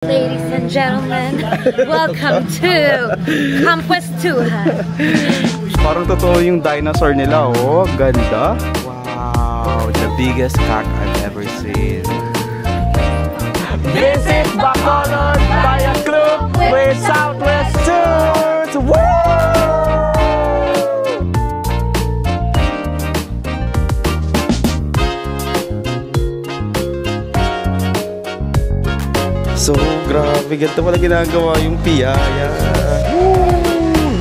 Ladies and gentlemen, welcome to Camp West 2. Parang totoo yung dinosaur nila, oh. Ganda. Wow, the biggest cock I've ever seen. This is Bacolod Bayan Club with Southwest Tours. Woo! So, grabe. Ganito pala ginagawa yung piyaya. Woo!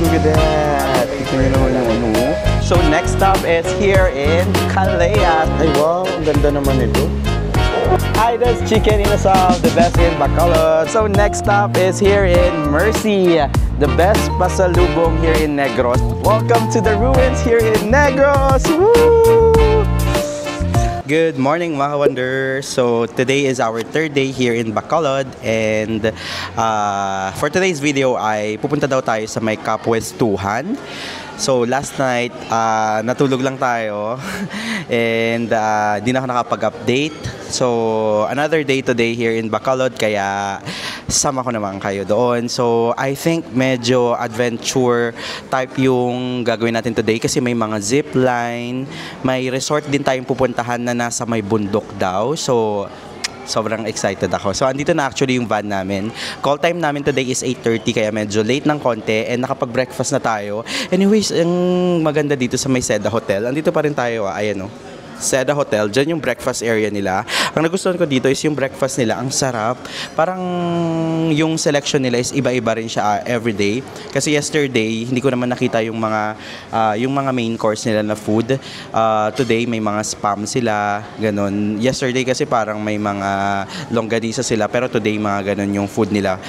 Look at that. Tignan nyo naman yung ano. So, next stop is here in Calais. Ay, wow. Ang ganda naman ito. Ida's Chicken Inasal, the best in Bacolod. So, next stop is here in Mercy, the best pasalubong here in Negros. Welcome to the ruins here in Negros. Woo! Good morning mga wonders. So today is our third day here in Bacolod and for today's video ay pupunta daw tayo sa may Camp West 2. So last night natulog lang tayo and di na ako nakapag-update. So another day today here in Bacolod kaya sama ko naman kayo doon. So I think medyo adventure type yung gagawin natin today kasi may mga zip line, may resort din tayong pupuntahan na nasa may bundok daw. So sobrang excited ako. So andito na actually yung van namin. Call time namin today is 8:30 kaya medyo late ng konti and nakapag-breakfast na tayo. Anyways, ang maganda dito sa may Seda Hotel. Andito pa rin tayo, ayan oh. Seda Hotel, dyan yung breakfast area nila. Ang nagustuhan ko dito is yung breakfast nila, ang sarap. Parang yung selection nila is iba-iba rin siya everyday. Kasi yesterday, hindi ko naman nakita yung mga main course nila na food. Today, may mga spam sila, ganun. Yesterday kasi parang may mga longganisa sila, pero today mga ganun yung food nila.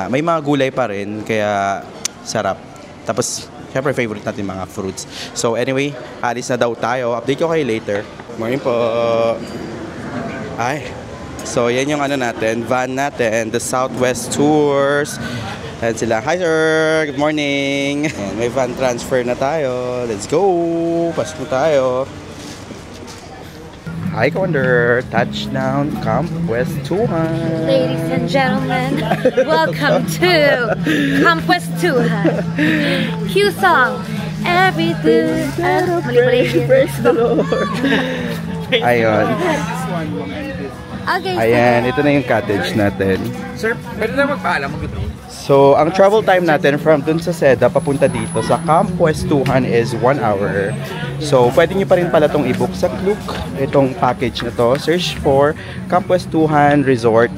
May mga gulay pa rin, kaya sarap. Tapos, siyempre, favorite natin mga fruits. So, anyway, alis na daw tayo. Update ko kayo later. Morning po. Ay. So, yan yung ano natin, van natin, the Southwest Tours. Ayan sila. Hi, sir. Good morning. Ayan, may van transfer na tayo. Let's go. Pasok na tayo. Hi, Wonder. Touchdown, Camp West 2. Ladies and gentlemen, welcome to Camp West 2. Cue song. Every good praise the Lord. Ayun. Okay. Ayan, ito na yung cottage natin. Sir, pwede na magpaalam mo. So, ang travel time natin from dun sa Seda papunta dito sa Camp West 2 is 1 hour. So, pwede nyo pa rin pala itong i-book sa Klook. Itong package na to. Search for Camp West 2 Resort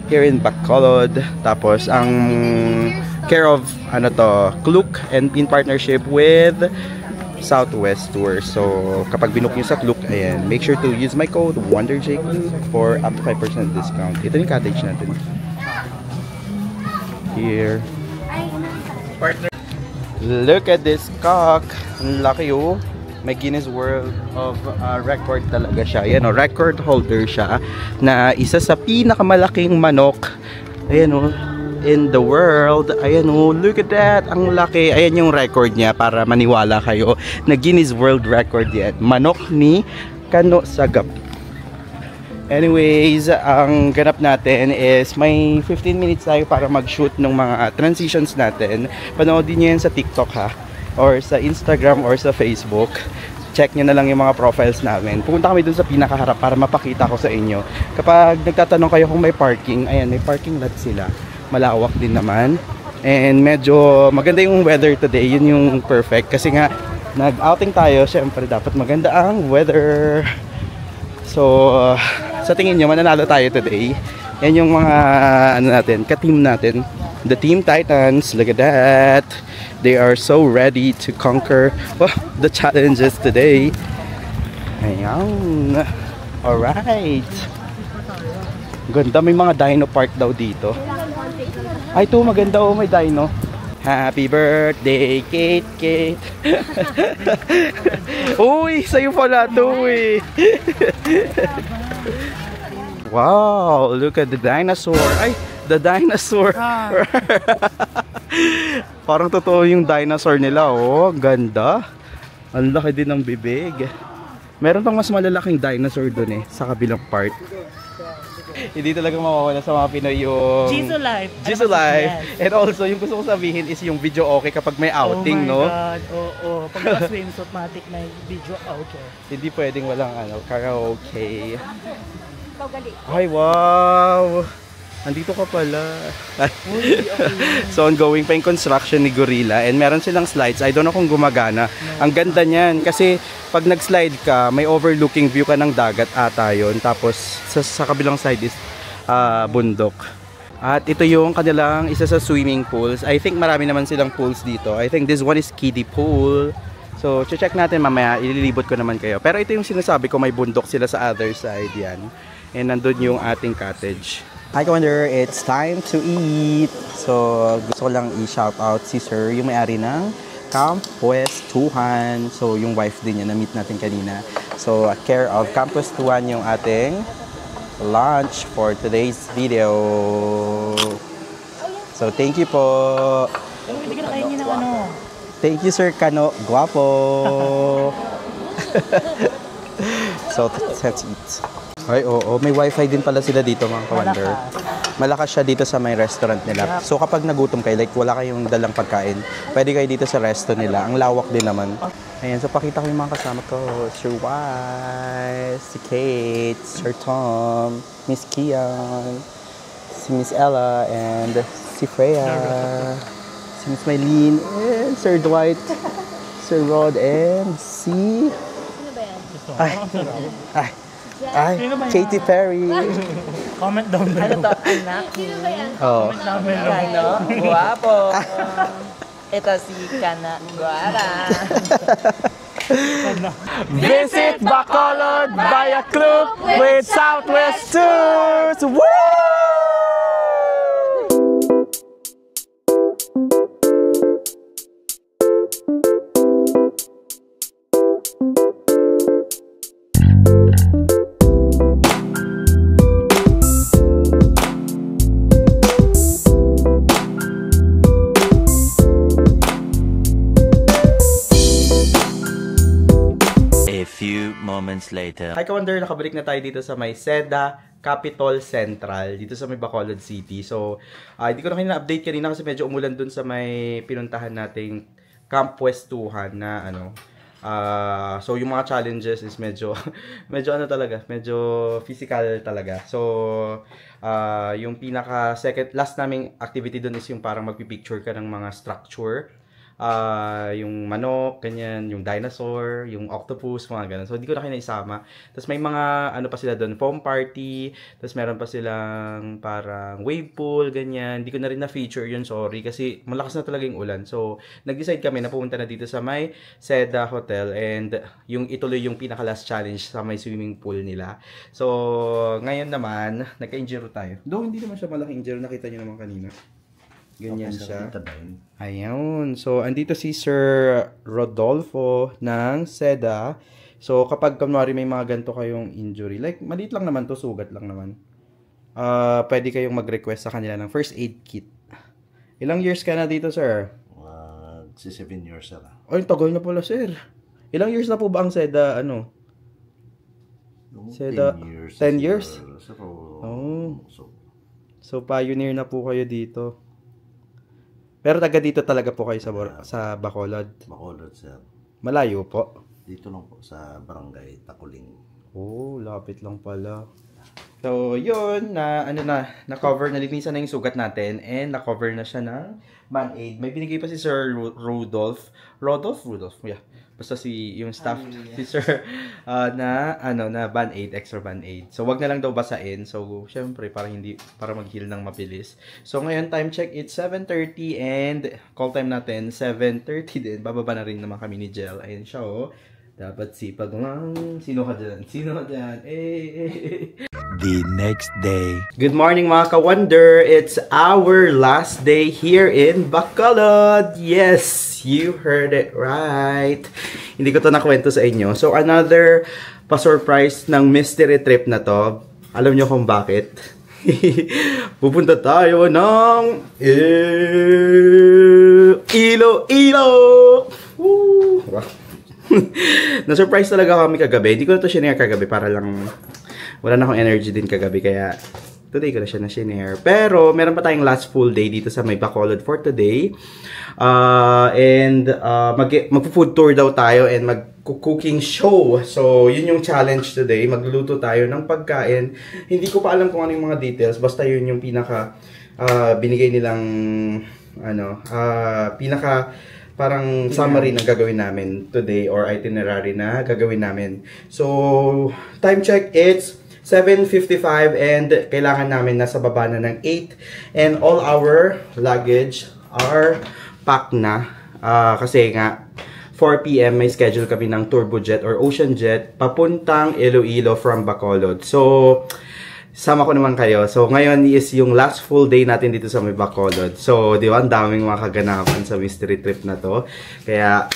here in Bacolod. Tapos, ang care of Klook and in partnership with Southwest Tours. So, kapag binook nyo sa Klook, ayan, make sure to use my code WonderJClook for up to 5% discount. Ito yung cottage natin. Here. Look at this cock. Ang laki oh. May Guinness World of Record talaga siya. Ayan oh, record holder siya na isa sa pinakamalaking manok. Ayan oh, in the world. Ayan oh, look at that. Ang laki. Ayan yung record niya para maniwala kayo na Guinness World Record yan. Manok ni Kano Sagap. Anyways, ang ganap natin is may 15 minutes tayo para mag-shoot ng mga transitions natin. Panoodin nyo yan sa TikTok ha, or sa Instagram or sa Facebook. Check nyo na lang yung mga profiles namin. Pupunta kami dun sa pinakaharap para mapakita ko sa inyo. Kapag nagtatanong kayo kung may parking, ayan, may parking lot sila. Malawak din naman. And medyo maganda yung weather today. Yun yung perfect. Kasi nga, nag-outing tayo. Siyempre, dapat maganda ang weather. So, sa tingin nyo, mananalo tayo today. Yan yung mga ka-team natin. The Team Titans, look at that. They are so ready to conquer the challenges today. Ayan. Alright. Ganda, may mga dino park daw dito. Ay, ito maganda oh, may dino. Happy birthday, Kate, Kate. Uy, sa'yo pala ito eh. Wow, look at the dinosaur. Ay, the dinosaur. Parang totoo yung dinosaur nila oh. Ganda. Ang laki din ng bibig. Meron pang mas malalaking dinosaur dun eh, sa kabilang part. Hindi talaga mawawala sa mga Pinoy yung Jisoo Life. Jisoo Life. And also, yung gusto ko sabihin is yung video okay kapag may outing, no? Oh my God, oo. Pag naka-swimsuit, matik na yung video okay. Hindi pwedeng walang karaoke. Ay, wow! Andito ka pala. So, ongoing pa yung construction ni Gorilla and meron silang slides. I don't know kung gumagana. Ang ganda niyan kasi pag nag-slide ka, may overlooking view ka ng dagat ata yun. Tapos, sa kabilang side is bundok. At ito yung kanilang isa sa swimming pools. I think marami naman silang pools dito. I think this one is kiddie pool. So, check natin mamaya. Ililibot ko naman kayo. Pero ito yung sinasabi ko, may bundok sila sa other side yan. And nandun yung ating cottage. Hi, Commander. It's time to eat. So, gusto ko lang i-shout out si Sir, yung may-ari ng Camp Pwestuhan. So, yung wife din niya, na-meet natin kanina. So, care of Camp Pwestuhan yung ating lunch for today's video. So, thank you po. Hindi ka na kainin ng ano. Thank you, Sir Kano. Guwapo. So, let's eat. Ay, oo. May wifi din pala sila dito, mga ka-wonder. Malakas siya dito sa may restaurant nila. So, kapag nagutom kayo, like wala kayong dalang pagkain, pwede kayo dito sa resto nila. Ang lawak din naman. Ayan, so pakita ko yung mga kasama ko. Sir Wise, si Kate, Sir Tom, Miss Kian, si Miss Ella, and si Freya, si Miss Mylene, and Sir Dwight, Sir Rod, and si... Ay, Katy Perry. Comment down below. Ano to, anak? Oh. Comment down below. Kano? Guwapo. Ito si Kana Guara. Visit Bacolod via Club with Southwest Tours! Woo! Moments later. Hi, Ka-Wonder! Nakabalik na tayo dito sa may Seda Capitol Central, dito sa may Bacolod City. So, hindi ko na kayo na-update kanina kasi medyo umulan dun sa may pinuntahan nating Camp Pwestuhan na ano. So, yung mga challenges is medyo ano talaga, medyo physical talaga. So, yung last naming activity dun is yung parang magpipicture ka ng mga structure. Yung manok, ganyan, yung dinosaur, yung octopus, mga ganun. So, hindi ko na kayo naisama. Tapos may mga, ano pa sila doon, foam party. Tapos meron pa silang parang wave pool, ganyan. Hindi ko na rin na-feature yun, sorry. Kasi malakas na talaga yung ulan. So, nag-decide kami na pumunta na dito sa may Seda Hotel. And yung ituloy yung pinaka-last challenge sa may swimming pool nila. So, ngayon naman, nagka-injure tayo. Though, hindi naman siya malaking injure. Nakita nyo naman kanina. Ganyan siya. Ayun. So, andito si Sir Rodolfo ng Seda. So, kapag kunwari may mga ganito kayong injury, like, maliit lang naman to, sugat lang naman. Pwede kayong mag-request sa kanila ng first aid kit. Ilang years ka na dito, sir? 7 years, sir. Ay, tagal na pala, sir. Ilang years na po ba ang Seda, ano? Seda, 10 years. 10 years? Oh. So, pioneer na po kayo dito. Pero taga dito talaga po kayo sa Bacolod? Bacolod, sir. Malayo po? Dito lang po sa barangay Takuling. Oh, lapit lang pala. So, yun, na-cover, nalinisan na yung sugat natin and na-cover na siya ng Band-Aid. May binigay pa si Sir Rudolph, yeah. Basta yung staff, si Sir, na Band-Aid, extra Band-Aid. So, wag na lang daw basain. So, syempre, para mag-heal ng mabilis. So, ngayon, time check, it's 7:30 and call time natin, 7:30 din. Bababa na rin naman kami ni Jel. Ayun siya, oh. Dapat sipag lang. Sino ka dyan? The next day. Good morning, mga ka-wonder. It's our last day here in Bacolod. Yes, you heard it right. Hindi ko to nakwento sa inyo. So, another pa-surprise ng mystery trip na to. Alam nyo kung bakit? Pupunta tayo ng Iloilo. Woo! Wow. Na-surprise talaga kami kagabi. Hindi ko na to shinare kagabi para lang wala na akong energy din kagabi. Kaya today ko na siya na-shinare. Pero meron pa tayong last full day dito sa may Bacolod for today. Magpo-food tour daw tayo and mag-cooking show. So, yun yung challenge today. Magluluto tayo ng pagkain. Hindi ko pa alam kung ano yung mga details. Basta yun yung pinaka binigay nilang pinaka parang summary ng gagawin namin today or itinerary na gagawin namin. So, time check, it's 7:55 and kailangan namin nasa baba na ng 8 and all our luggage are packed na. Kasi nga 4 PM may schedule kami ng turbojet or ocean jet papuntang Iloilo from Bacolod. So, sama ko naman kayo. So, ngayon is yung last full day natin dito sa may Bacolod. So, di ba, ang daming mga kaganapan sa mystery trip na to. Kaya,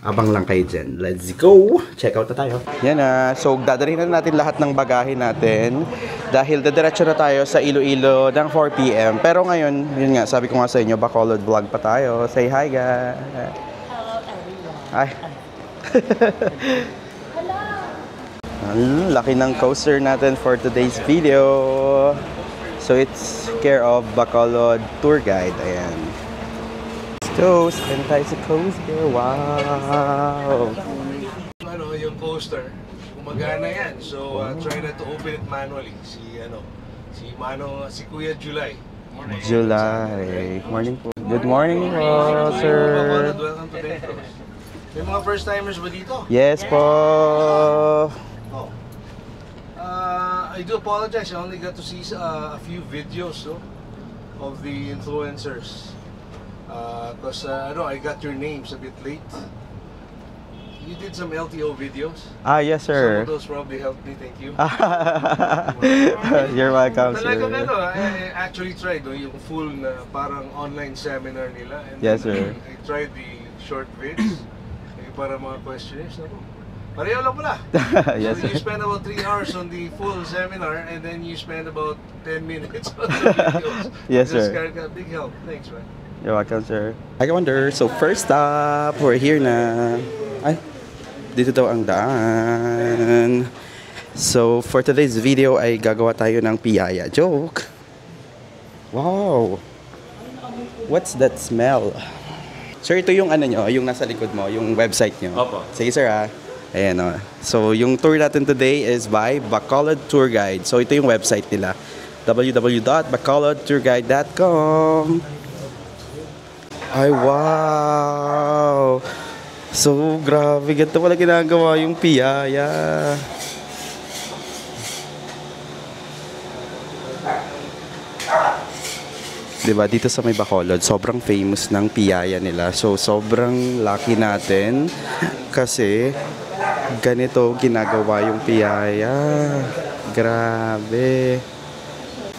abang lang kayo dyan. Let's go! Check out na tayo. Yan na. So, dadalhin na natin lahat ng bagahe natin. Dahil dadiretso na tayo sa Iloilo ng 4 PM. Pero ngayon, yun nga, sabi ko nga sa inyo, Bacolod vlog pa tayo. Say hi, guys! Hello, everyone. Hi! Ang laki ng coaster natin for today's video. So it's care of Bacolod Tour Guide. Ayan. Let's go. Spend tayo sa coaster. Wow. Ano, yung coaster, gumagana yan. So try na to open it manually. Si Kuya July. July. Morning po. Good morning po, sir. Welcome to Dentros. May mga first timers ba dito? Yes po. I do apologize. I only got to see a few videos of the influencers. Because I got your names a bit late. You did some LTO videos. Yes, sir. Some of those probably helped me. Thank you. You're welcome, sir. I actually tried yung full na parang online seminar nila. And yes, then, sir. I tried the short vids. Para mga questionnaires. Pareho lang pala. Yes, so you sir. spend about 3 hours on the full seminar and then you spend about 10 minutes on the videos. Yes, sir. Big help. Thanks, man. You're welcome, sir. I wonder, so first stop, we're here na. Ay, dito daw ang daan. So, for today's video ay gagawa tayo ng piyaya. Joke! Wow! What's that smell? Sir, ito yung ano nyo, yung nasa likod mo, yung website nyo. Opo. Sige, sir, ha. Ayan, o. So, yung tour natin today is by Bacolod Tour Guide. So, ito yung website nila. www.bacolodtourguide.com. Ay, wow! So, grabe. Ganito pala ginagawa yung piyaya. Diba, dito sa may Bacolod, sobrang famous ng piyaya nila. So, sobrang lucky natin kasi ganito ginagawa yung piyaya. Grabe.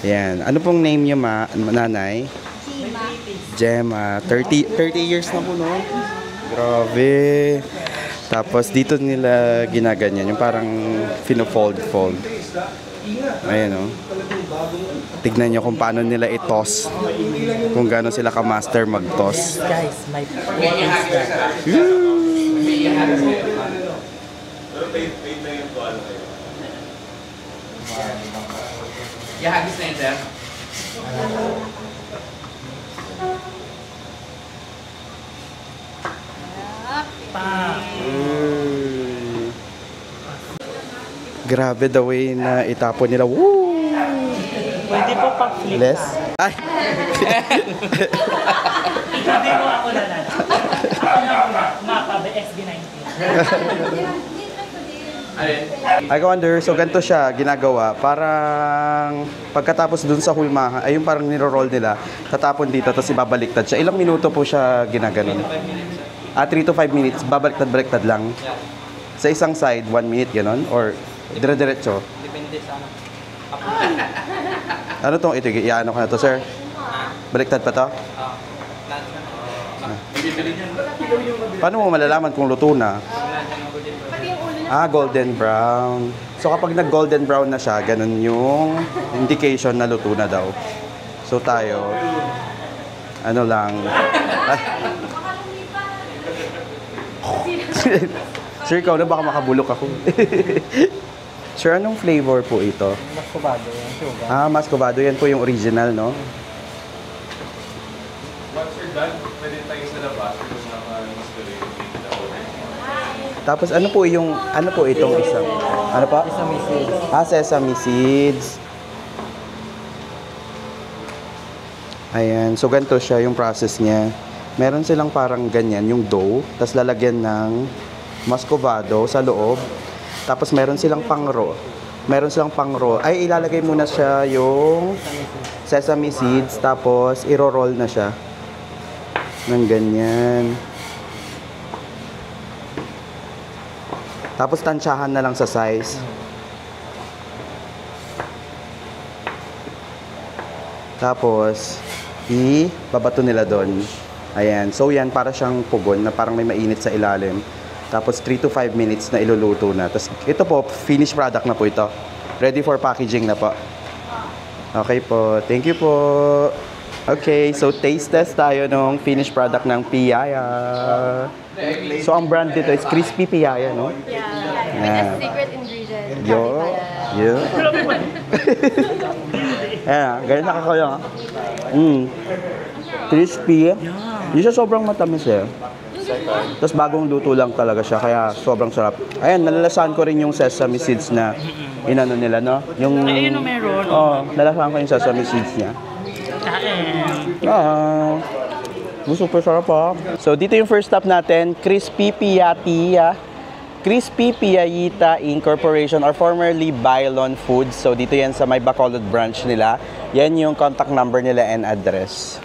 Yan. Ano pong name niyo, nanay? Gemma. 30 years na po, no? Grabe. Tapos, dito nila ginaganyan. Yung parang fino-fold. Ayan, no? Tignan nyo kung paano nila i-toss. Kung gano'n sila ka-master mag-toss. Guys, my phone is that. Ihagis na yun, sir. Grabe the way na itapon nila. Woo! Pwede po pang-flip. Less? Ay! Hindi mo ako na lang. Ako na mapa, SB19. I wonder, so ganito siya ginagawa. Parang pagkatapos dun sa hulmahan, ay yung parang niro-roll nila, tatapon dito, tapos ibabaliktad siya. Ilang minuto po siya ginaganon? 3 to 5 minutes, babaliktad-baliktad lang. Sa isang side, 1 minute, ganon? Or dire-diretso? Depende sa Ano tong ito? Iano ko na to, sir? Baliktad pa to? Paano mo malalaman kung luto na? Golden brown. So kapag nag-golden brown na siya, ganun yung indication na luto na daw. So tayo, ano lang. Sir, ikaw na baka makabulok ako. Sir, anong flavor po ito? Mascovado yan, sugar. Ah, Mascovado. Yan po yung original, no? Once you're done, pwede tayo sa labas. Tapos ano po itong isang? Ano pa? Sesame seeds. Ah, sesame seeds. Ayan. So, ganito siya yung process niya. Meron silang parang ganyan, yung dough. Tapos lalagyan ng Mascovado sa loob. Tapos meron silang pang-roll. Ay, ilalagay muna siya yung sesame seeds. Tapos, iro-roll na siya. Ng ganyan. Tapos, tansyahan na lang sa size. Tapos, ibabato nila doon. Ayan. So, yan, para siyang pugon na parang may mainit sa ilalim. Tapos 3 to 5 minutes na iluluto na. Tapos ito po, finished product na po ito. Ready for packaging na po. Okay po. Thank you po. Okay, so taste test tayo ng finished product ng Piyaya. So ang brand dito is Crispy Piyaya, no? Yeah. With a secret ingredient. Yo. Yeah. Ayan, ganyan nakakayo. Crispy. Hindi siya sobrang matamis eh. Tapos bagong luto lang talaga siya, kaya sobrang sarap. Ayan, nalalasahan ko rin yung sesame seeds na inano nila, no? Yung, Ayun o meron. Oo, nalalasahan ko yung sesame seeds niya. Super sarap po. So, dito yung first stop natin, Crispy Piyaya. Crispy Piyayita Incorporation or formerly Bailon Foods. So, dito yan sa may Bacolod branch nila. Yan yung contact number nila and address.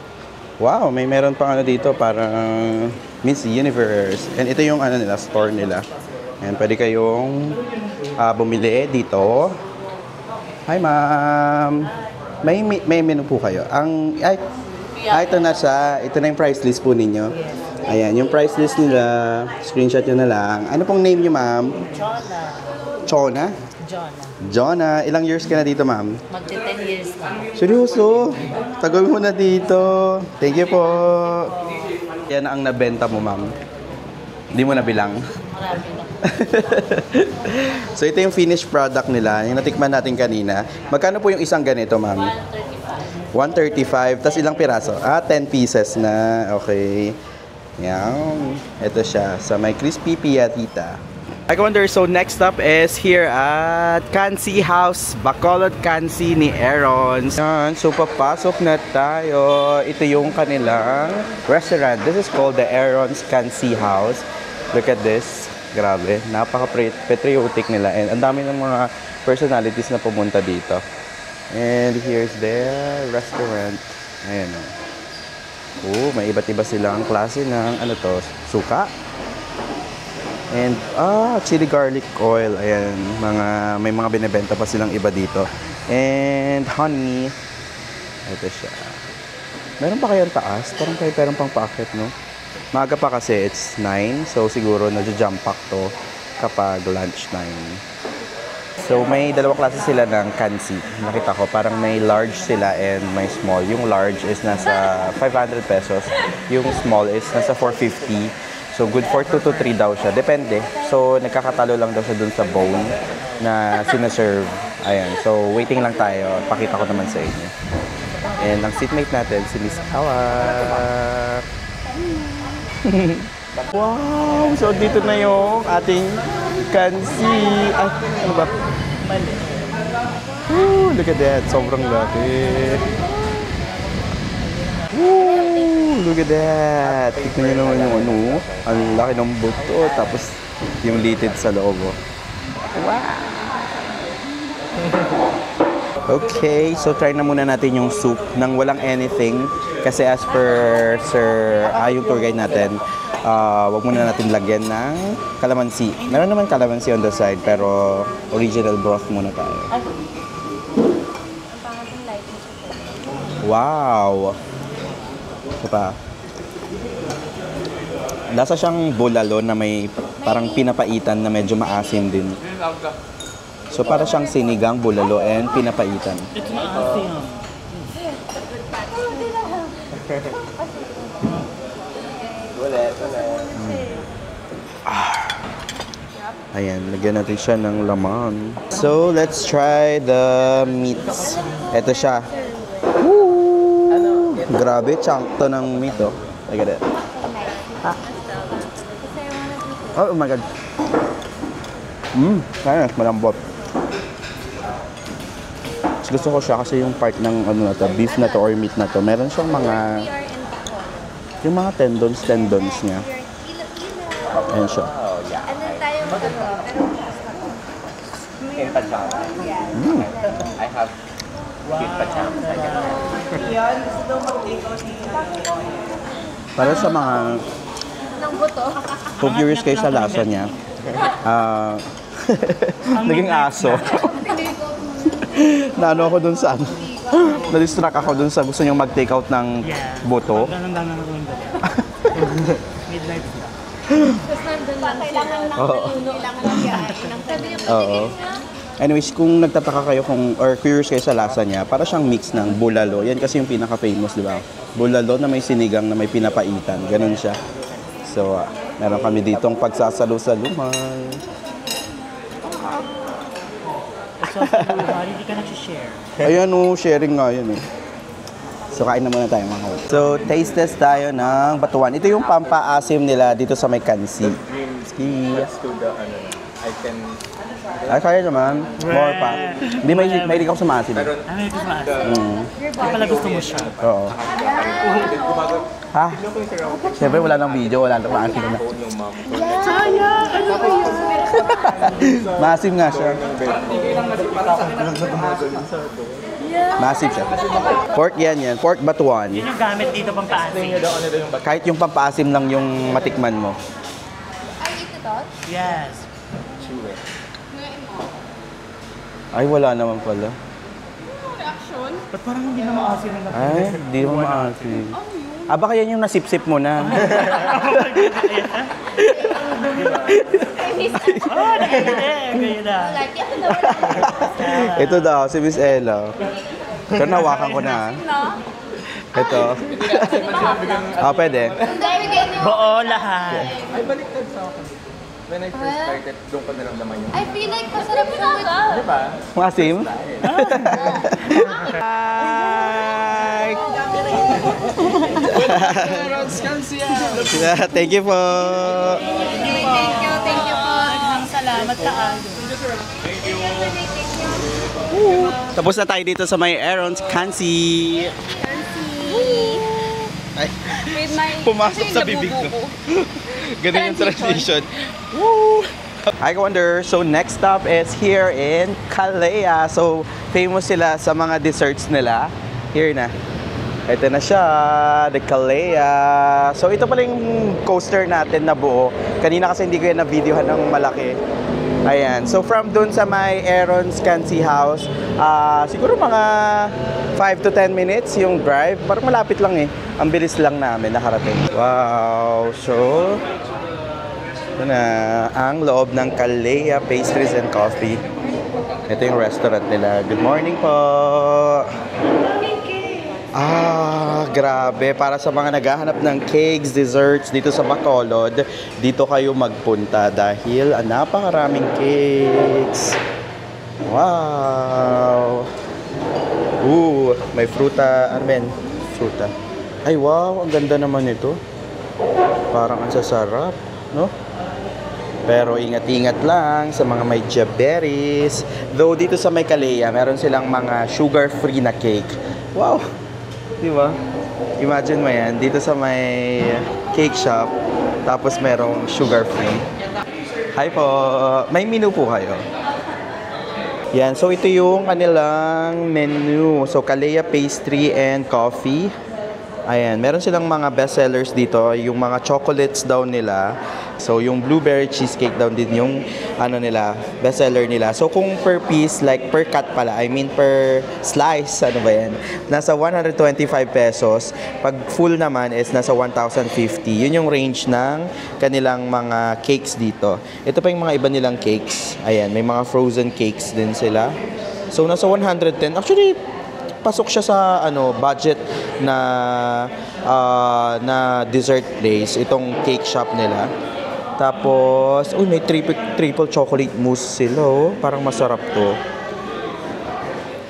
Wow, may meron pang ano dito, parang Miss Universe. And ito yung ano nila, store nila. And pwede kayong bumili dito. Hi, ma'am. May menu po kayo. Ito na siya. Ito na yung price list po ninyo. Ayan, yung price list nila. Screenshot nyo na lang. Ano pong name nyo, ma'am? Chona. Jonah. Ilang years ka na dito, ma'am? Magti 10 years na. Seryoso? Tagal mo na dito. Thank you po. Yan ang nabenta mo, ma'am. Hindi mo nabilang. Marami na. So, ito yung finished product nila. Yung natikman natin kanina. Magkano po yung isang ganito, ma'am? 135. Tapos ilang piraso? 10 pieces na. Okay. Yan. Ito siya. Sa may Crispy Piyatita. I wonder, so next up is here at Kansi House, Bacolod Kansi ni Aaron. Yan, so papasok na tayo. Ito yung kanilang restaurant. This is called the Aaron's Kansi House. Look at this. Grabe, napaka-patriotic nila. And ang dami ng mga personalities na pumunta dito. And here's their restaurant. Ayan o. Oh, may iba't iba silang klase ng ano to, suka. And chili garlic oil. Ayan, may mga binebenta pa silang iba dito. And honey. Ito siya. Meron pa kayang taas? Parang pang packet, no? Maaga pa kasi, it's 9. So siguro na-jump pack to kapag lunch time. So may dalawang klase sila ng kansi. Nakita ko, parang may large sila and may small. Yung large is nasa 500 pesos. Yung small is nasa 450. So, good for 2 to 3 daw siya. Depende. So, nagkakatalo lang daw siya dun sa bone na sinaserve. Ayan. So, waiting lang tayo. Pakita ko naman sa inyo. And ang seatmate natin, si Miss Hawak. Wow! So, dito na yung ating kansi. Ay, ano ba? Woo! Look at that. Sobrang laki. Woo! Look at that! Tignan nyo naman yung ano. Ang laki ng buto. Tapos yung litid sa loob. Wow! Okay, so try na muna natin yung soup nang walang anything. Kasi as per yung tour guide natin, wag muna natin lagyan ng calamansi. Meron naman calamansi on the side, pero original broth muna tayo. Wow! Ito pa. Lasa siyang bulalo na may parang pinapaitan na medyo maasim din. So para siyang sinigang, bulalo, and pinapaitan. Ito na asim. Ayan, lagyan natin siya ng laman. So, let's try the meats. Ito siya. Woo! Grabe, chunk to ng meat, oh. Look at it. Oh my God. Kaya, malambot. Gusto ko siya kasi yung part ng ano na to, beef na to or meat na to. Meron siyang mga yung mga tendons niya. Ayan siya. And then tayo In pajama. I have cute pajamas. Para sa mga ng buto. kung curious kayo sa lasa niya, naging aso. Naano ako dun sa ano. Na-distract ako dun sa gusto niyong mag-take out ng buto. Ganun lang ako yung gabi. Midnight na. Tapos nandun lang kailangan lang kailangan lang yan. Oo. Anyways, kung nagtataka kayo kung or curious kayo sa lasa niya, para siyang mix ng bulalo. Yan kasi yung pinaka-famous, di ba? Bulalo na may sinigang na may pinapaitan. Ganun siya. So, meron kami ditong pagsasalo-saluhan. Hindi ka nag-share. Ayan o, sharing nga yun eh. So, kain na muna tayo mga kawan. So, taste test tayo ng batuan. Ito yung pampaasim nila dito sa may kansi. Ski. I can... Ay, kaya naman. More pa. Hindi, may ako sa maasim. Ano ito sa Hindi pala gusto mo siya. Oo. Ha? Siyempre, wala nang video, wala nang maasim na. Maasim nga siya. Massive siya. Pork yan. Pork batuan. Yun yung gamit dito pang paasim. Kahit yung pampaasim lang yung matikman mo. Yes. Ay, wala naman pala. Ba't parang hindi na maasim na Ay, hindi mo maasim. Baka yan yung nasip-sip mo na. Ito daw, si Miss Ella. Ito, nawakan ko na. Ito. Pwede. Oo, lahat. Ay, baliktad sa akin. When I first started, doon ko naramdaman yung... I feel like masarap siya with... Diba? Maasim? Thank you po. Thank you po. Salamat ka. Tapos na tayo dito sa may Aaron's Kansi. Ay, With my... pumasok sa bibig ko. Ganun yung transition. Woo! Hi, Wonder. So, next stop is here in Calleja. So, famous sila sa mga desserts nila. Here na. Ito na siya, the Calleja. So, ito pala yung coaster natin na buo. Kanina kasi hindi ko yan na-videohan ng malaki. Ayan. So, from dun sa my Aaron's Kansi House, siguro mga 5 to 10 minutes yung drive. Parang malapit lang eh. Ang bilis lang namin nakarating. Wow! So, ito na ang loob ng Calleja Pastries and Coffee. Ito yung restaurant nila. Good morning po! Grabe. Para sa mga naghahanap ng cakes, desserts dito sa Bacolod, dito kayo magpunta dahil napakaraming cakes. Wow! May fruta. Ano ben? Fruta. Ay, wow! Ang ganda naman ito. Parang ang sasarap, no? Pero ingat-ingat lang sa mga may diabetes. Though dito sa may Calleja, meron silang mga sugar-free na cake. Wow! Di ba? Imagine mo yan, dito sa may cake shop, tapos merong sugar-free. Hi po! May menu po kayo. Yan, so ito yung kanilang menu. So, Calleja Pastry and Coffee. Ayan, meron silang mga bestsellers dito, yung mga chocolates daw nila. So, yung blueberry cheesecake daw din yung nila, bestseller nila. So, kung per piece, like per cut pala, I mean per slice, ano ba yan? Nasa 125 pesos. Pag full naman is nasa 1,050. Yun yung range ng kanilang mga cakes dito. Ito pa yung mga iba nilang cakes. Ayan, may mga frozen cakes din sila. So, nasa 110. Actually, pasok siya sa budget na dessert place, itong cake shop nila. Tapos, may triple chocolate mousse sila, oh. Parang masarap to.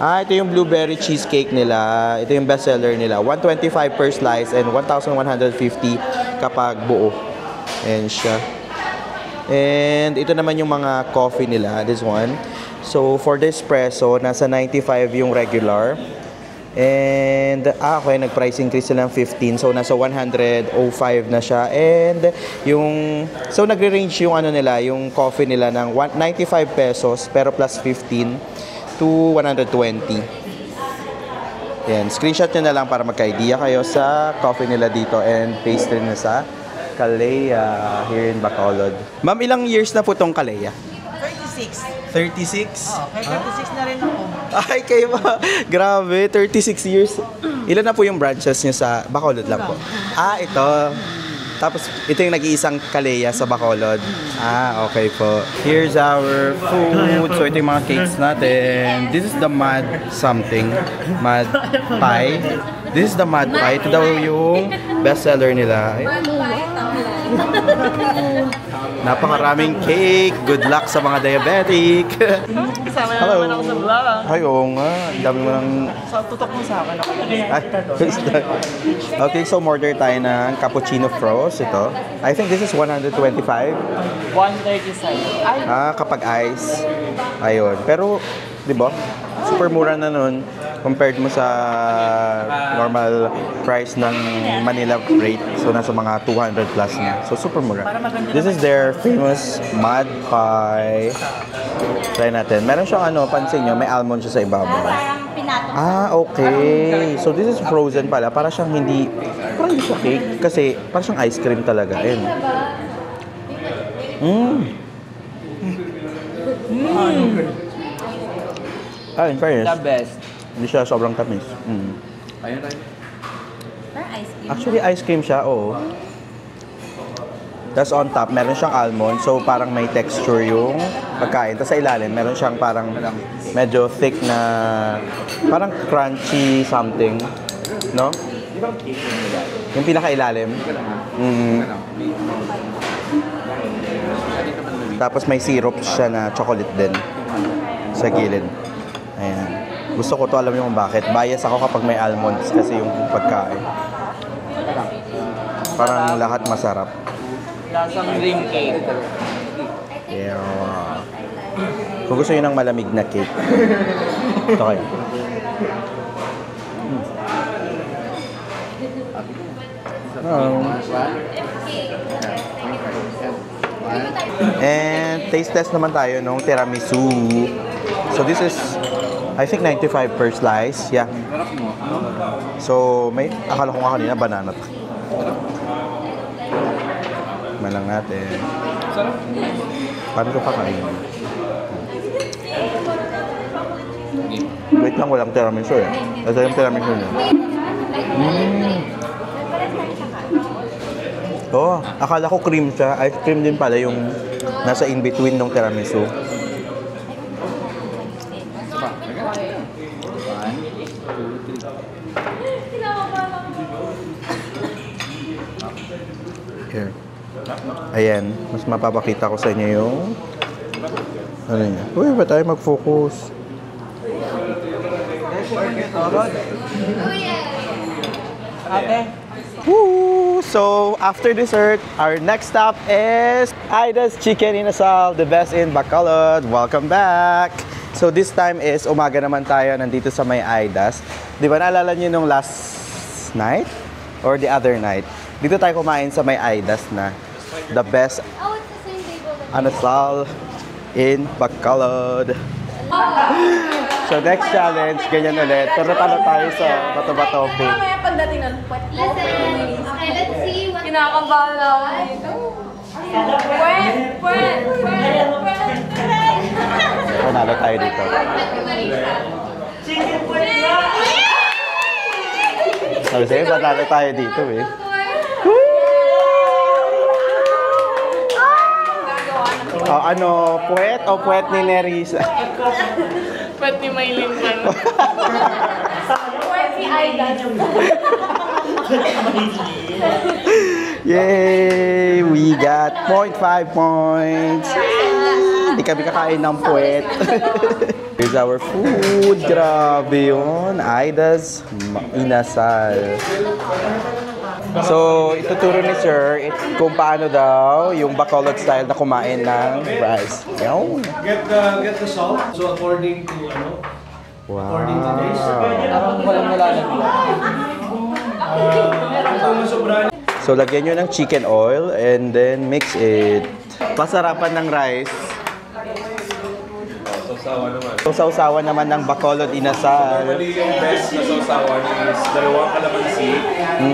Ito yung blueberry cheesecake nila. Ito yung bestseller nila. 125 per slice and 1,150 kapag buo. Ayan siya. And ito naman yung mga coffee nila. This one. So, for the espresso, nasa 95 yung regular. And, okay, nag-price increase sila ng 15. So, nasa 105 na siya. And, so, nagre-range yung ano nila, yung coffee nila ng 95 pesos, pero plus 15 to 120. Yan, screenshot nyo na lang para magka-idea kayo sa coffee nila dito and pastry na sa Kalea here in Bacolod. Ma'am, ilang years na po tong Kalea? 36. 36? Kaya 36 na rin ako. Ay, kayo ba? Grabe, 36 years. Ilan na po yung branches nyo sa Bacolod lang po? Ito. Tapos, ito yung nag-iisang Kalea sa Bacolod. Okay po. Here's our food. So, ito yung mga cakes natin. This is the mud something. Mud pie. This is the mud pie. Ito daw yung bestseller nila. Napakaraming cake. Good luck sa mga diabetic. Kasama na naman ako sa vlog. Ay, oo nga. Ang dami mo nang... Tutok mo sa akin ako. Okay, so order tayo ng cappuccino frost. Ito. I think this is 125. 137. Kapag ice. Ayun. Pero, di ba? Super mura na nun compared mo sa normal price ng Manila rate. So, nasa mga 200 plus na. So, super mura. This is their famous mud pie. Try natin. Meron siyang pansin nyo, may almond siya sa ibabaw. Okay. So, this is frozen pala. Para siyang hindi siya cake. Kasi, parang siyang ice cream talaga. Ayun. In fairness. The best. Hindi siya sobrang tamis. Ayun tayo. Actually, ice cream siya, oo. Tapos on top, meron siyang almond. So, parang may texture yung pagkain. Tapos sa ilalim, meron siyang parang medyo thick na, parang crunchy something. No? Yung pinaka-ilalim. Tapos may syrup siya na chocolate din sa gilid. Ayan. Gusto ko to, alam niyo kung bakit. Bias ako kapag may almonds kasi yung pagkain. Parang lahat masarap. Lasang dream cake. Yeah. Kung gusto niyo ng malamig na cake. Ito kayo. And taste test naman tayo nung tiramisu. So this is, I think 95 per slice. Yeah. So akala ko nga kanina banana. Malang natin. Paano ito kakain? Wait lang, walang tiramisu eh. Ito yung tiramisu niya. Akala ko cream siya. Ice cream din pala yung nasa in-between ng tiramisu. Here. Ayan. Mas mapapakita ko sa inyo yung ano niya. Uy, ba tayo mag-focus? Ate. Woo! So, after dessert, our next stop is Aida's Chicken Inasal, the best in Bacolod. Welcome back! So, this time is umaga naman tayo nandito sa may Aida's. Di ba naalala niyo nung last night? Or the other night? Dito tayo kumain sa may Aida's na the best Inasal in Bacolod. So, next challenge, ganyan ulit. Pero talo tayo sa bato-bato cake. Mamaya pagdating ng puwet. Okay, let's see what... Kinakabahan na ako dito. Puwet! Panalo tayo dito. Sabi sa'yo, panalo tayo dito eh. Puwet o puwet ni Nerissa? Puwet ni Maylin pa. Puwet ni Aida. Yay! We got 0.5 points. Hindi kami kakain ng puwet. Here's our food. Grabe yun. Aida's Inasal. So, ituturo ni Sir kung paano daw yung Bacolod style na kumain ng rice. Yun. Get the salt. So according to Wow. So, lagyan nyo ng chicken oil and then mix it. Pasarapan ng rice. So, sausawan naman ng Bacolod Inasal. Normally, yung best na sausawan is 2 kalamansi,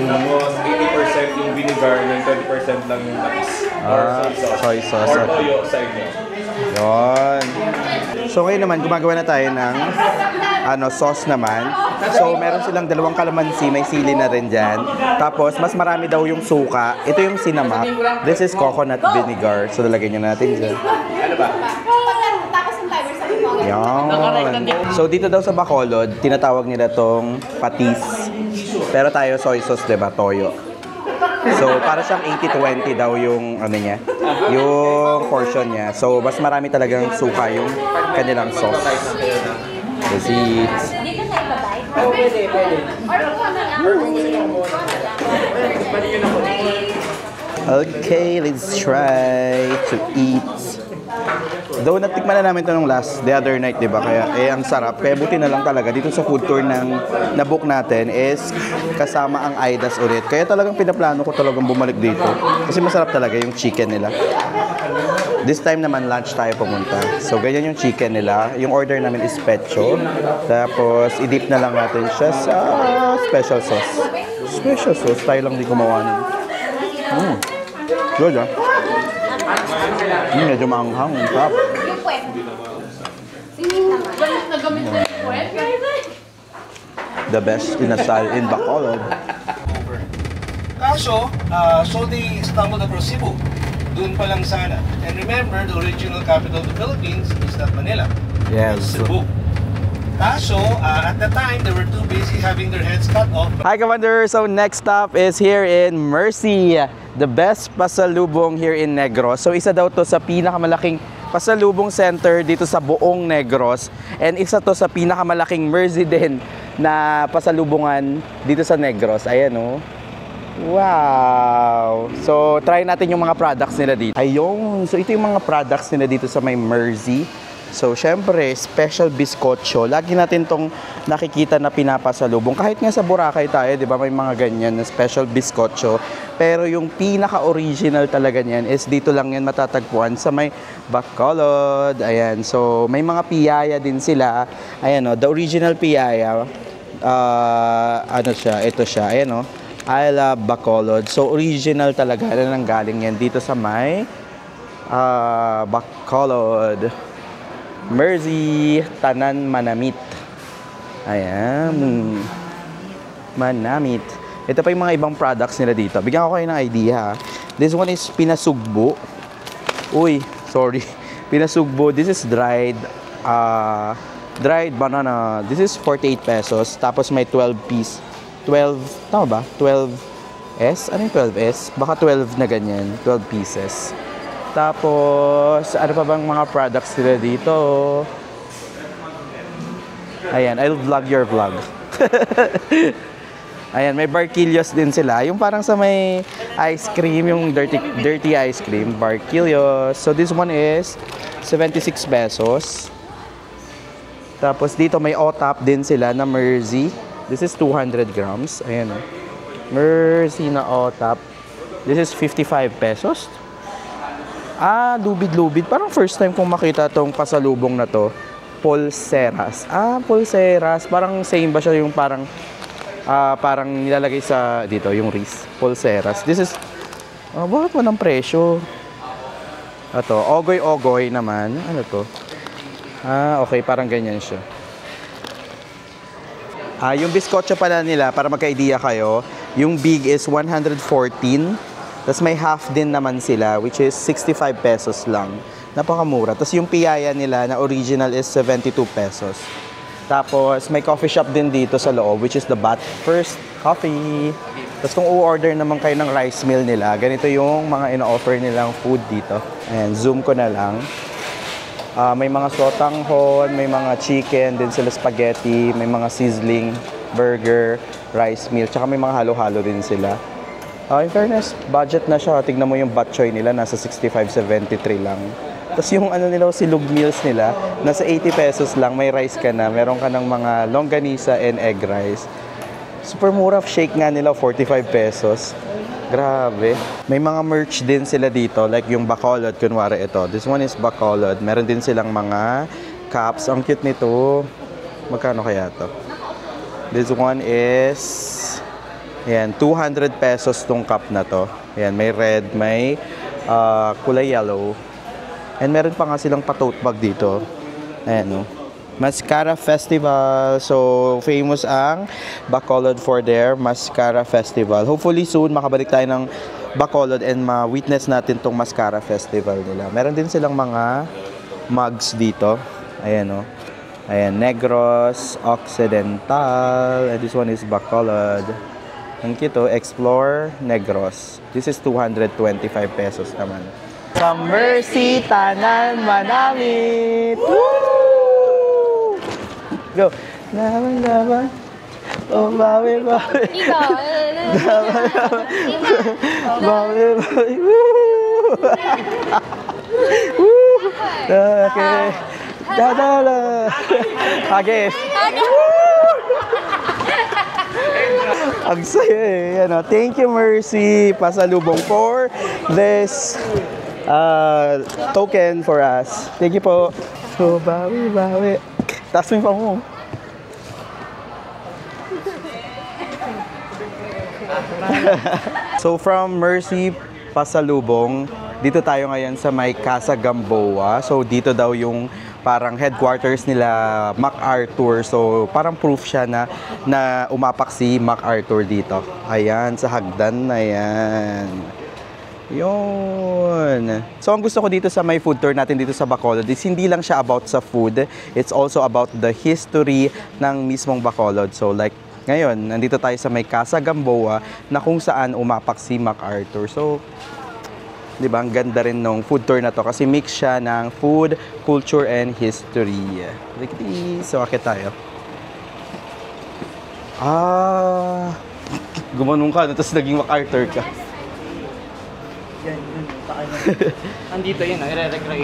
tapos 80% yung vinegar, and 20% lang yung tamis. Or soy sauce. Or toyo sa inyo. Yun. So, ngayon naman, gumagawa na tayo ng sauce naman. So, meron silang 2 kalamansi, may sili na rin dyan. Tapos, mas marami daw yung suka. Ito yung sinamak. This is coconut vinegar. So, dalagyan nyo natin dyan. Ano ba? Yan. So, dito daw sa Bacolod, tinatawag nila tong patis. Pero tayo, soy sauce, diba? Toyo. So, para siyang 80-20 daw yung, niya, yung portion niya. So, mas marami talagang suka yung kanilang sauce. That's it. Oh, pwede. Okay, let's try to eat. Though natikman na namin ito nung the other night, diba? Kaya ang sarap. Kaya buti na lang talaga dito sa food tour ng nabook natin is kasama ang Aida's ulit. Kaya talagang pinaplano ko talagang bumalik dito. Kasi masarap talaga yung chicken nila. This time naman lunch tayo pumunta. So ganyan yung chicken nila. Yung order namin is pecho. Tapos i-dip na lang natin siya sa special sauce. Special sauce. Tayo lang di gumawa nun. Good ah. Medyo maanghang. Tap. The best inasal in Bacolod. Kaso, so they stumbled across Cebu. Doon pa lang sana. And remember, the original capital of the Philippines is not Manila. Yes. Cebu. Kaso, at the time, they were too busy having their heads cut off. Hi, Commander! So, next stop is here in Mercy, the best pasalubong here in Negros. So, isa daw to sa pinakamalaking pasalubong center dito sa buong Negros. And isa to sa pinakamalaking Mercy din na pasalubungan dito sa Negros. Ayan, oh. Wow! So, try natin yung mga products nila dito. Ayun! So, ito yung mga products nila dito sa may Mercy. So, syempre, special biskotso. Lagi natin tong nakikita na pinapasalubong. Kahit nga sa Boracay tayo, di ba, may mga ganyan na special biskotso. Pero yung pinaka-original talaga niyan is dito lang yan matatagpuan sa may Bacolod. Ayan. So, may mga piyaya din sila. Ayan, the original piyaya. Ito siya. Ayan, I love Bacolod. So, original talaga na nanggaling yan dito sa may Bacolod. Mercy, Tanan, Manamit. Ayan. Manamit. Ito pa yung mga ibang products nila dito. Bigyan ko kayo ng idea. This one is pinasugbo. Uy, sorry. Pinasugbo. This is dried banana. This is 48 pesos. Tapos may 12 piece. 12, tama ba? 12S? Ano yung 12S? Baka 12 na ganyan. 12 pieces. Tapos, ano pa bang mga products nila dito? Ayan, I'll vlog your vlog. Ayan, may barquillos din sila. Yung parang sa may ice cream, yung dirty ice cream, barquillos. So, this one is 76 pesos. Tapos, dito may OTAP din sila na Mercy. This is 200 grams. Ayan, Mercy na OTAP. This is 55 pesos. Lubid-lubid. Parang first time kong makita tong pasalubong na to. Pulseras. Pulseras. Parang same ba siya yung parang nilalagay sa dito, yung wrist. Pulseras. This is, bakit walang presyo? Ito, ogoy-ogoy naman. Ano to? Okay, parang ganyan siya. Yung biskotso pala nila, para magka-idea kayo, yung big is 114. Tapos may half din naman sila, which is 65 pesos lang. Napakamura. Tapos yung piyaya nila na original is 72 pesos. Tapos may coffee shop din dito sa loob, which is the Bat First Coffee. Tapos kung u-order naman kayo ng rice meal nila, ganito yung mga ino-offer nilang food dito. Ayan, zoom ko na lang. May mga sotanghon, may mga chicken, din sila spaghetti, may mga sizzling, burger, rice meal, tsaka may mga halo-halo din sila. In fairness, budget na siya. Tignan mo yung bok choy nila, nasa 65-73 lang. Tapos yung ano nila, silog meals nila, nasa 80 pesos lang, may rice ka na, meron ka ng mga longganisa and egg rice. Super mura, shake nga nila, 45 pesos. Grabe. May mga merch din sila dito, like yung Bacolod, kunwari ito. This one is Bacolod. Meron din silang mga cups. Ang cute nito. Magkano kaya to? This one is, ayan, 200 pesos tong cup na to. Ayan, may red, may kulay yellow. And meron pa nga silang pa-tote bag dito. Ayan, no? Mascara Festival. So, famous ang Bacolod for their Mascara Festival. Hopefully soon, makabalik tayo ng Bacolod and ma-witness natin tong Mascara Festival nila. Meron din silang mga mugs dito. Ayan, no? Ayan, Negros, Occidental. And this one is Bacolod. Ang cute, oh. Explore Negros. This is 225 pesos naman. Sa Mercy Tanan Manamit! Woo! Go. Laban. Oh, bawi. Ikaw. Bawi. Woo! Woo! Okay. Dadala. Agis. Ang saya eh. Ano, thank you, Mercy. Pasalubong for this token for us. Thank you po. So, bawi. Taas mo yung pang mo. So from Mercy Pasalubong, dito tayo ngayon sa may Casa Gamboa. So dito daw yung parang headquarters nila MacArthur. So parang proof siya na umapak si MacArthur dito. Ayan, sa hagdan na yan. Yun. So, ang gusto ko dito sa may food tour natin dito sa Bacolod is hindi lang siya about sa food. It's also about the history ng mismong Bacolod. So, like, ngayon, nandito tayo sa may Casa Gamboa na kung saan umapak si MacArthur. So, di ba, ang ganda rin ng food tour na to kasi mix siya ng food, culture, and history. So, akit tayo. Gumanong ka, tapos naging MacArthur ka. Andito yun, i-recreate.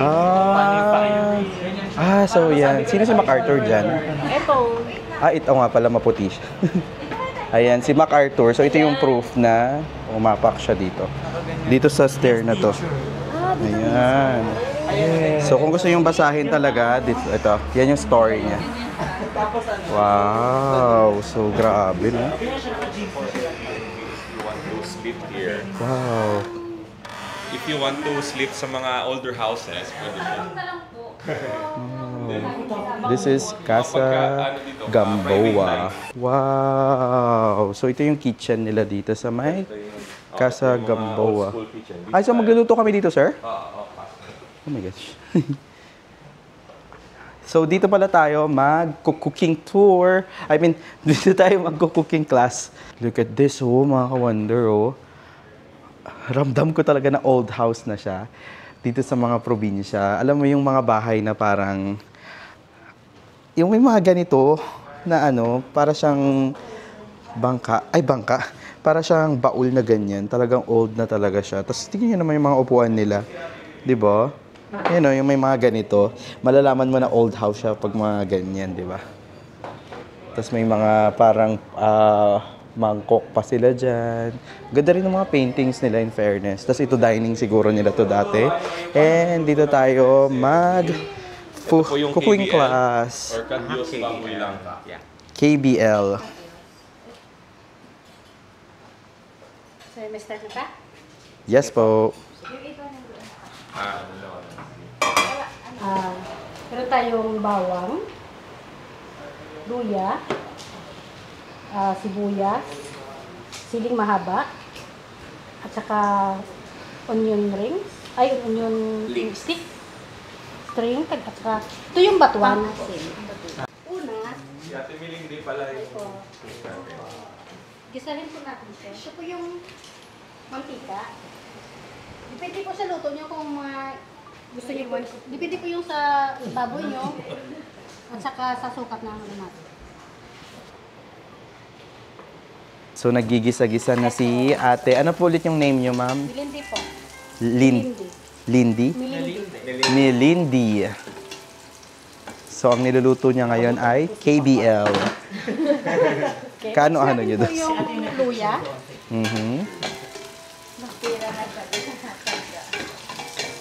So yan. Sino si MacArthur dyan? Ito. Ito nga pala, maputi siya. Ayan, si MacArthur. So ito yung proof na umapak siya dito. Dito sa stair na to. Ayan. So kung gusto yung basahin talaga, dito, ito. Yan yung story niya. Wow. So grabe, no? Sleep here. Wow. If you want to sleep sa mga older houses, pwede siya. This is Casa Gamboa. Wow! So ito yung kitchen nila dito sa may Casa Gamboa. So magluluto kami dito, sir? Oh my gosh. So dito pala tayo mag-cooking tour. I mean, dito tayo mag-cooking class. Look at this, oh, mga ka-wonder, oh. Ramdam ko talaga na old house na siya dito sa mga probinsya. Alam mo yung mga bahay na parang yung may mga ganito na ano, para siyang bangka. Para siyang baul na ganyan. Talagang old na talaga siya. Tapos tingnan niyo naman yung mga upuan nila. 'Di ba? Yan, yung may mga ganito. Malalaman mo na old house siya pag mga ganyan, 'di ba? Tapos may mga parang mangkok pa sila dyan. Ganda rin ng mga paintings nila, in fairness. Tapos ito dining siguro nila to dati. And dito tayo cooking class. Or Cadios Baboy lang. Yeah. KBL. So, may start na ba? Yes po. Meron tayong bawang, luya, sibuyas, siling mahaba, at saka onion rings, onion stick, string, at saka ito yung batuan. Una, Si Ate Miling din pala yung... Gisahin po natin siya. Siya po yung mantika. Depende po sa luto nyo kung gusto nyo po. Depende po yung sa baboy nyo at saka sa sukat na natin. So, nagigisa-gisa na si ate. Ano po ulit yung name niyo, ma'am? Milindi po. Lindy? Milindi. So, ang niluluto niya ngayon ay KBL. Kano niyo doon? Yung luya.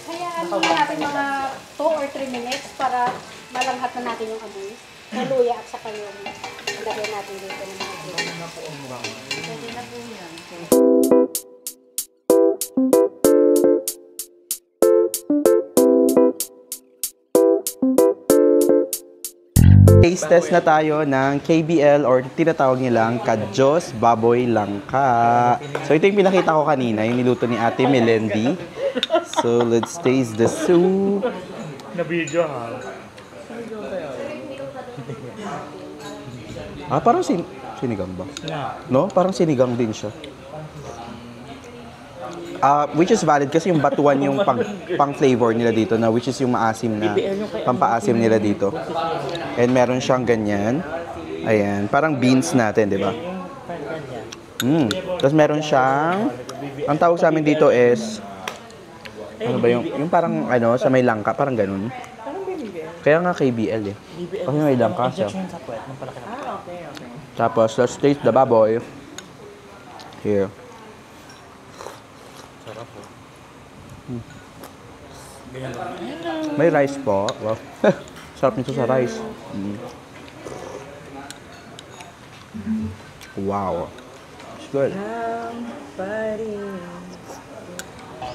Hayaan muna natin mga 2 or 3 minutes para malanghat na natin yung amoy. Yung luya at saka yung lagay natin dito ng mga luya. Pwede na po yan. Taste test na tayo ng KBL or tinatawag nilang Kadyos Baboy Langka. So ito yung pinakita ko kanina, yung niluto ni Ate Melendi. So let's taste the soup. Na-video ha. Parang sinigang ba? No? Parang sinigang din siya. Which is valid kasi yung batuan yung pang-flavor nila dito na which is yung maasim na pampaasim nila dito. And meron siyang ganyan. Ayan, parang beans natin, di ba? Tapos meron siyang, ang tawag sa amin dito is, ano ba yung parang sa may langka, parang ganun. Kaya nga KBL eh. Kasi may langka siya. Tapos, let's taste the baboy. Here. May rice po. Wow. Sarap nito sa rice. Wow. It's good.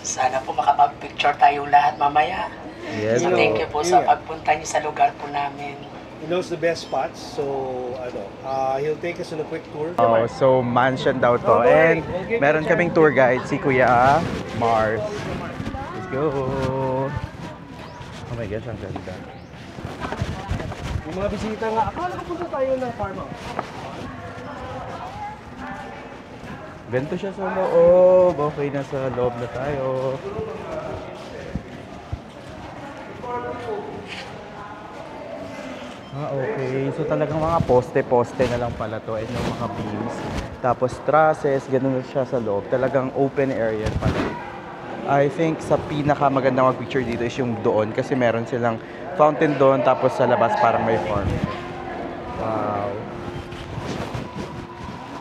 Sana po makapag-picture tayong lahat mamaya. Yes, So thank you po sa pagpunta niyo sa lugar po namin. He knows the best spots, so he'll take us on a quick tour. Oh, so mansion daw to. And meron kaming tour guide, si Kuya Mars. Let's go. Oh my gosh, ang ganda. Yung mga bisita nga, akala ko punta tayo ng farmhouse. Ganito siya sa loob. Okay, nasa loob na tayo. Okay. So talagang mga poste-poste na lang pala to. And yung mga beams. Tapos trusses, ganun siya sa loob. Talagang open area pala. I think sa pinakamagandang mag-picture dito is yung doon. Kasi meron silang fountain doon. Tapos sa labas parang may farm. Wow.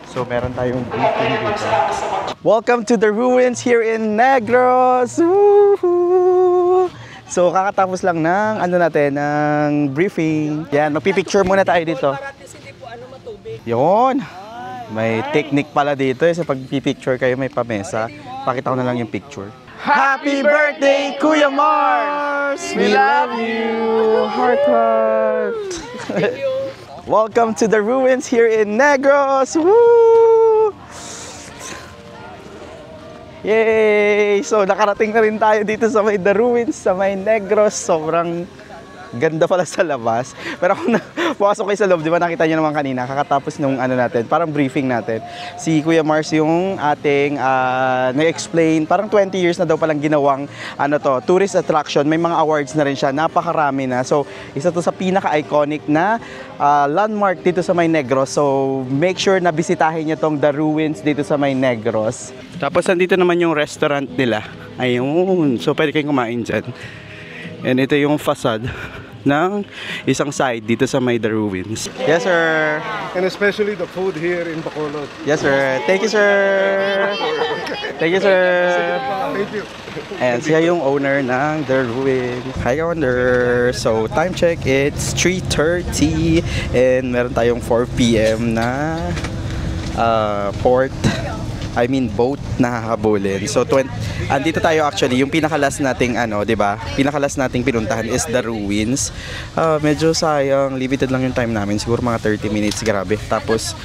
So meron tayong briefing dito. Welcome to the ruins here in Negros! Woohoo! So kakatapos lang ng ng briefing. Yan, magpipicture muna tayo dito. Yun! May technique pala dito sa pagpipicture kayo, may pamesa. Pakita ko na lang yung picture. Happy birthday, Kuya Mars! We love you! Heart, heart! Welcome to the ruins here in Negros! Woo! Yay! So nakarating na rin tayo dito sa may The Ruins, sa may Negros. Sobrang ganda pala sa labas. Pero kung pumasok kayo sa loob, di ba nakita nyo naman kanina, kakatapos nung natin, parang briefing natin. Si Kuya Mars yung ating na-explain, parang 20 years na daw palang ginawang tourist attraction. May mga awards na rin siya, napakarami na. So, isa to sa pinaka-iconic na landmark dito sa may Negros. So, make sure na bisitahin nyo tong The Ruins dito sa may Negros. Tapos, nandito naman yung restaurant nila. Ayun. So, pwede kayong kumain dyan. And ito yung facade ng isang side dito sa may The Ruins. Yes, sir. And especially the food here in Bacolod. Yes, sir. Thank you, sir. Thank you, sir. Thank you. And siya yung owner ng The Ruins. Hi, owner. So, time check, it's 3:30 and meron tayong 4 PM na boat na hahabulin. So, andito tayo actually, yung pinakalas nating di ba? Pinakalas nating pinuntahan is The Ruins. Medyo sayang, limited lang yung time namin. Siguro mga 30 minutes, grabe. Tapos,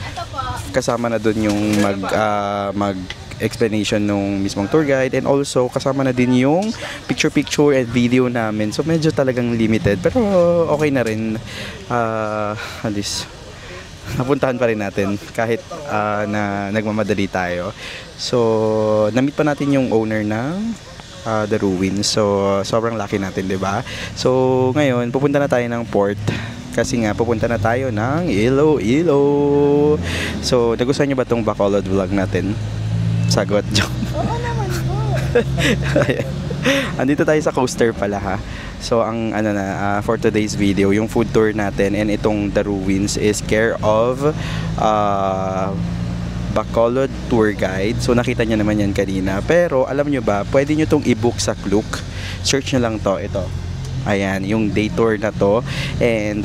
kasama na dun yung mag-explanation nung mismong tour guide. And also, kasama na din yung picture-picture and video namin. So, medyo talagang limited. Pero, okay na rin. At least, napuntahan pa rin natin kahit na nagmamadali tayo. So, na-meet pa natin yung owner ng The Ruins. So, sobrang lucky natin, 'di ba? So, ngayon pupunta na tayo ng port kasi nga pupunta na tayo ng Iloilo. So, nagustuhan niyo ba tong Bacolod vlog natin? Sagot, joke. Oo naman po. Andito tayo sa coaster pala ha. So ang for today's video, yung food tour natin and itong The Ruins is care of Bacolod Tour Guide. So nakita niyo naman yan kanina. Pero alam niyo ba, pwede niyo tong i-book sa Klook. Search niyo lang to, ito. Ayan, yung day tour na to. And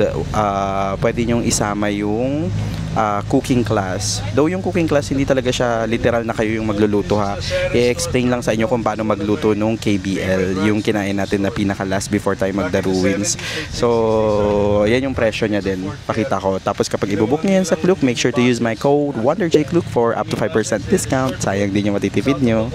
pwede niyo isama yung cooking class. Though yung cooking class hindi talaga siya literal na kayo yung magluluto ha. I-explain lang sa inyo kung paano magluto nung KBL, yung kinain natin na pinaka last before tayo mag The Ruins. So, yan yung presyo niya din. Pakita ko. Tapos kapag ibubook niyo yan sa Klook, make sure to use my code WonderJKlook for up to 5% discount. Sayang din yung matitipid nyo.